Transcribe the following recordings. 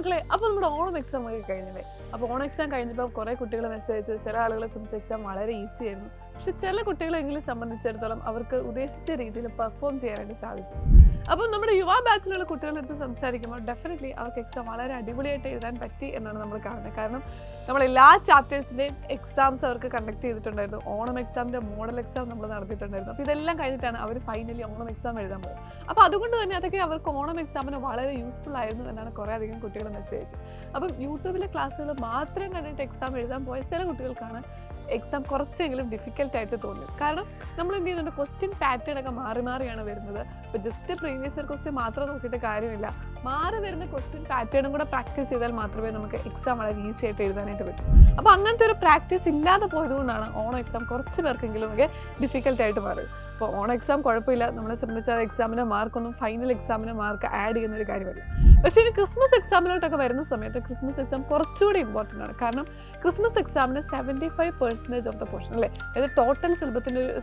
മക്കളെ, അപ്പോൾ നമ്മുടെ ഓണം എക്സാം ഒക്കെ കഴിഞ്ഞില്ലേ? അപ്പോൾ ഓണം എക്സാം കഴിഞ്ഞപ്പോൾ കുറേ കുട്ടികൾ മെസ്സേജ് അയച്ചു. ചില ആളുകളെ സംബന്ധിച്ച് എക്സാം വളരെ ഈസി ആയിരുന്നു. പക്ഷെ ചില കുട്ടികളെങ്കിലും സംബന്ധിച്ചിടത്തോളം അവർക്ക് ഉദ്ദേശിച്ച രീതിയിൽ പെർഫോം ചെയ്യാനായിട്ട് സാധിച്ചു. അപ്പം നമ്മുടെ യുവ ബാച്ചിലുള്ള കുട്ടികളുടെ അടുത്ത് സംസാരിക്കുമ്പോൾ ഡെഫിനറ്റ്ലി അവർക്ക് എക്സാം വളരെ അടിപൊളിയായിട്ട് എഴുതാൻ പറ്റി എന്നാണ് നമ്മൾ കാണുന്നത്. കാരണം നമ്മൾ എല്ലാ ചാപ്റ്റേഴ്സിൻ്റെയും എക്സാംസ് അവർക്ക് കണ്ടക്ട് ചെയ്തിട്ടുണ്ടായിരുന്നു. ഓണം എക്സാമിൻ്റെ മോഡൽ എക്സാം നമ്മൾ നടത്തിയിട്ടുണ്ടായിരുന്നു. അപ്പോൾ ഇതെല്ലാം കഴിഞ്ഞിട്ടാണ് അവർ ഫൈനലി ഓണം എക്സാം എഴുതാൻ പോയത്. അപ്പോൾ അതുകൊണ്ട് തന്നെ അതൊക്കെ അവർക്ക് ഓണം എക്സാമിന് വളരെ യൂസ്ഫുൾ ആയിരുന്നു എന്നാണ് കുറേ അധികം കുട്ടികൾ മെസ്സേജ്. അപ്പം യൂട്യൂബിലെ ക്ലാസ്സുകൾ മാത്രം കണ്ടിട്ട് എക്സാം എഴുതാൻ പോയ ചില കുട്ടികൾക്കാണ് എക്സാം കുറച്ചെങ്കിലും ഡിഫിക്കൽട്ടായിട്ട് തോന്നിയത്. കാരണം നമ്മൾ എന്ത് ചെയ്യുന്നുണ്ട്, ക്വസ്റ്റ്യൻ പാറ്റേൺ ഒക്കെ മാറി മാറിയാണ് വരുന്നത്. ഇപ്പോൾ ജസ്റ്റ് പ്രീവിയസ് ഇയർ ക്വസ്റ്റ്യൻ മാത്രം നോക്കിയിട്ട് കാര്യമില്ല, മാറി വരുന്ന ക്വസ്റ്റ്യൻ പാറ്റേണും കൂടെ പ്രാക്ടീസ് ചെയ്താൽ മാത്രമേ നമുക്ക് എക്സാം വളരെ ഈസി ആയിട്ട് എഴുതാനായിട്ട് പറ്റും. അപ്പോൾ അങ്ങനത്തെ ഒരു പ്രാക്ടീസ് ഇല്ലാതെ പോയതുകൊണ്ടാണ് ഓണം എക്സാം കുറച്ച് പേർക്കെങ്കിലും ഒക്കെ ഡിഫിക്കൽട്ടായിട്ട് മാറും. അപ്പോൾ ഓണം എക്സാം കുഴപ്പമില്ല, നമ്മളെ സംബന്ധിച്ച് എക്സാമിൻ്റെ മാർക്കൊന്നും ഫൈനൽ എക്സാമിന് മാർക്ക് ആഡ് ചെയ്യുന്ന ഒരു കാര്യമല്ല. പക്ഷേ ഈ ക്രിസ്മസ് എക്സാമിലോട്ടൊക്കെ വരുന്ന സമയത്ത് ക്രിസ്മസ് എക്സാം കുറച്ചുകൂടി ഇമ്പോർട്ടൻ്റ് ആണ്. കാരണം ക്രിസ്മസ് എക്സാമിന് 75% ഓഫ് ദ പോർഷൻ അല്ലേ, അതായത് ടോട്ടൽ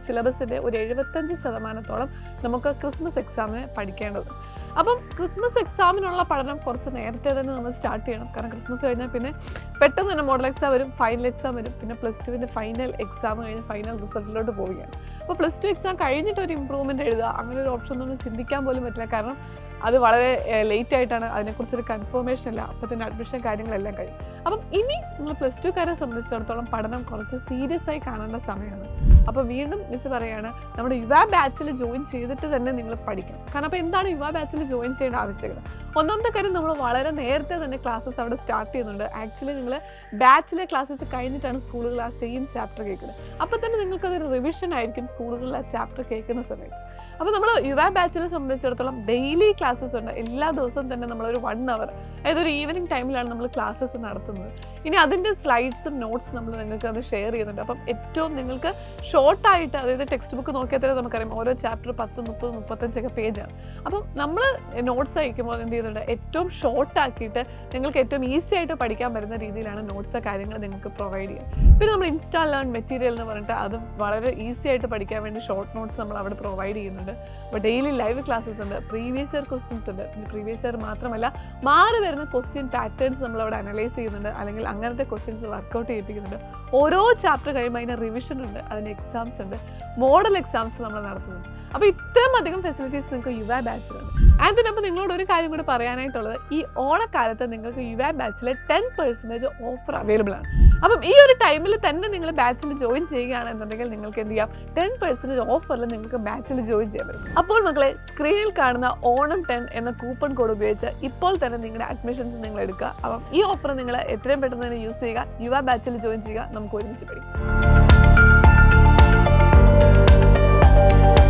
സിലബസിൻ്റെ ഒരു 75% നമുക്ക് ക്രിസ്മസ് എക്സാമിന് പഠിക്കേണ്ടത്. അപ്പം ക്രിസ്മസ് എക്സാമിനുള്ള പഠനം കുറച്ച് നേരത്തെ തന്നെ നമ്മൾ സ്റ്റാർട്ട് ചെയ്യണം. കാരണം ക്രിസ്മസ് കഴിഞ്ഞാൽ പിന്നെ പെട്ടെന്ന് തന്നെ മോഡൽ എക്സാം വരും, ഫൈനൽ എക്സാം വരും, പിന്നെ +2 ഫൈനൽ എക്സാം കഴിഞ്ഞ് ഫൈനൽ റിസൾട്ടിലോട്ട് പോവുകയാണ്. അപ്പോൾ +2 എക്സാം കഴിഞ്ഞിട്ട് ഒരു ഇമ്പ്രൂവ്മെൻറ്റ് എഴുതുക, അങ്ങനെ ഒരു ഓപ്ഷൻ ഒന്നും ചിന്തിക്കാൻ പോലും പറ്റില്ല. കാരണം അത് വളരെ ലേറ്റ് ആയിട്ടാണ്, അതിനെക്കുറിച്ചൊരു കൺഫർമേഷൻ ഇല്ല, അപ്പോൾ തന്നെ അഡ്മിഷൻ കാര്യങ്ങളെല്ലാം കഴിയും. അപ്പം ഇനി നിങ്ങൾ +2കാരെ സംബന്ധിച്ചിടത്തോളം പഠനം കുറച്ച് സീരിയസ് ആയി കാണേണ്ട സമയമാണ്. അപ്പോൾ വീണ്ടും മിസ് പറയുകയാണ്, നമ്മുടെ യുവ ബാച്ചിൽ ജോയിൻ ചെയ്തിട്ട് തന്നെ നിങ്ങൾ പഠിക്കണം. കാരണം അപ്പോൾ എന്താണ് യുവ ബാച്ചിൽ ജോയിൻ ചെയ്യേണ്ട ആവശ്യകത? ഒന്നാമത്തെ കാര്യം, നമ്മൾ വളരെ നേരത്തെ തന്നെ ക്ലാസ്സസ് അവിടെ സ്റ്റാർട്ട് ചെയ്യുന്നുണ്ട്. ആക്ച്വലി നിങ്ങൾ ബാച്ചിലെ ക്ലാസ്സസ് കഴിഞ്ഞിട്ടാണ് സ്കൂളുകൾ ആ സെയിം ചാപ്റ്റർ കേൾക്കുന്നത്. അപ്പോൾ തന്നെ നിങ്ങൾക്കതൊരു റിവിഷൻ ആയിരിക്കും സ്കൂളുകളിൽ ആ ചാപ്റ്റർ കേൾക്കുന്ന സമയത്ത്. അപ്പോൾ നമ്മൾ യുവ ബാച്ചിനെ സംബന്ധിച്ചിടത്തോളം ഡെയിലി ക്ലാസ്സസ് ഉണ്ട്. എല്ലാ ദിവസവും തന്നെ നമ്മളൊരു 1 hour, അതായത് ഒരു ഈവനിങ് ടൈമിലാണ് നമ്മൾ ക്ലാസ്സസ് നടത്തുന്നത്. ഇനി അതിൻ്റെ സ്ലൈഡ്സും നോട്ട്സും നമ്മൾ നിങ്ങൾക്ക് അത് ഷെയർ ചെയ്യുന്നുണ്ട്. അപ്പം ഏറ്റവും നിങ്ങൾക്ക് ഷോർട്ടായിട്ട്, അതായത് ടെക്സ്റ്റ് ബുക്ക് നോക്കിയാൽ തന്നെ നമുക്കറിയാം ഓരോ ചാപ്റ്റർ 10, 30, 35 പേജാണ്. അപ്പം നമ്മൾ നോട്ട്സ് അയക്കുമ്പോൾ എന്ത് ചെയ്യുന്നുണ്ട്, ഏറ്റവും ഷോർട്ടാക്കിയിട്ട് നിങ്ങൾക്ക് ഏറ്റവും ഈസി ആയിട്ട് പഠിക്കാൻ പറ്റുന്ന രീതിയിലാണ് നോട്ട്സ് കാര്യങ്ങൾ നിങ്ങൾക്ക് പ്രൊവൈഡ് ചെയ്യുക. പിന്നെ നമ്മൾ ഇൻസ്റ്റാ ലേൺ മെറ്റീരിയൽ എന്ന് പറഞ്ഞിട്ട് അതും വളരെ ഈസി ആയിട്ട് പഠിക്കാൻ വേണ്ടി ഷോർട്ട് നോട്ട്സ് നമ്മൾ അവിടെ പ്രൊവൈഡ് ചെയ്യുന്നുണ്ട്. അപ്പോൾ ഡെയിലി ലൈവ് ക്ലാസ്സസ് ഉണ്ട്, പ്രീവിയസ് ഇയർ ക്വസ്റ്റ്യൻസ് ഉണ്ട്. പിന്നെ പ്രീവിയസ് ഇയർ മാത്രമല്ല, മാറി വരുന്ന ക്വസ്റ്റ്യൻ പാറ്റേൺസ് നമ്മളവിടെ അനലൈസ് ചെയ്യുന്നുണ്ട്, അല്ലെങ്കിൽ അങ്ങനത്തെ ക്വസ്റ്റ്യൻസ് വർക്കൗട്ട് ചെയ്യിപ്പിക്കുന്നുണ്ട്. ഓരോ ചാപ്റ്റർ കഴിയുമ്പോൾ അതിന് റിവിഷൻ ഉണ്ട്, അതിന് എക്സാംസ് ഉണ്ട്, മോഡൽ എക്സാംസ് നമ്മൾ നടത്തുന്നുണ്ട്. അപ്പോൾ ഇത്രയും അധികം ഫെസിലിറ്റീസ് നിങ്ങൾക്ക് യുവ ബാച്ചിലുണ്ട്. അതിനപ്പോൾ നിങ്ങളോട് ഒരു കാര്യം കൂടി പറയാനായിട്ടുള്ളത്, ഈ ഓണക്കാലത്ത് നിങ്ങൾക്ക് യുവ ബാച്ചിൽ 10% ഓഫർ അവൈലബിൾ ആണ്. അപ്പം ഈ ഒരു ടൈമിൽ തന്നെ നിങ്ങൾ ബാച്ചിൽ ജോയിൻ ചെയ്യുകയാണെന്നുണ്ടെങ്കിൽ നിങ്ങൾക്ക് എന്ത് ചെയ്യാം, 10% ഓഫറിൽ നിങ്ങൾക്ക് ബാച്ചിൽ ജോയിൻ ചെയ്യാൻ പറ്റും. അപ്പോൾ മക്കളെ, സ്ക്രീനിൽ കാണുന്ന ഓണം 10 എന്ന കൂപ്പൺ കോഡ് ഉപയോഗിച്ച് ഇപ്പോൾ തന്നെ നിങ്ങളുടെ അഡ്മിഷൻസ് നിങ്ങൾ എടുക്കുക. അപ്പം ഈ ഓഫർ നിങ്ങൾ എത്രയും പെട്ടെന്ന് തന്നെ യൂസ് ചെയ്യുക, യുവ ബാച്ചിൽ ജോയിൻ ചെയ്യുക, നമുക്ക് ഒരുമിച്ച് പഠിക്കാം.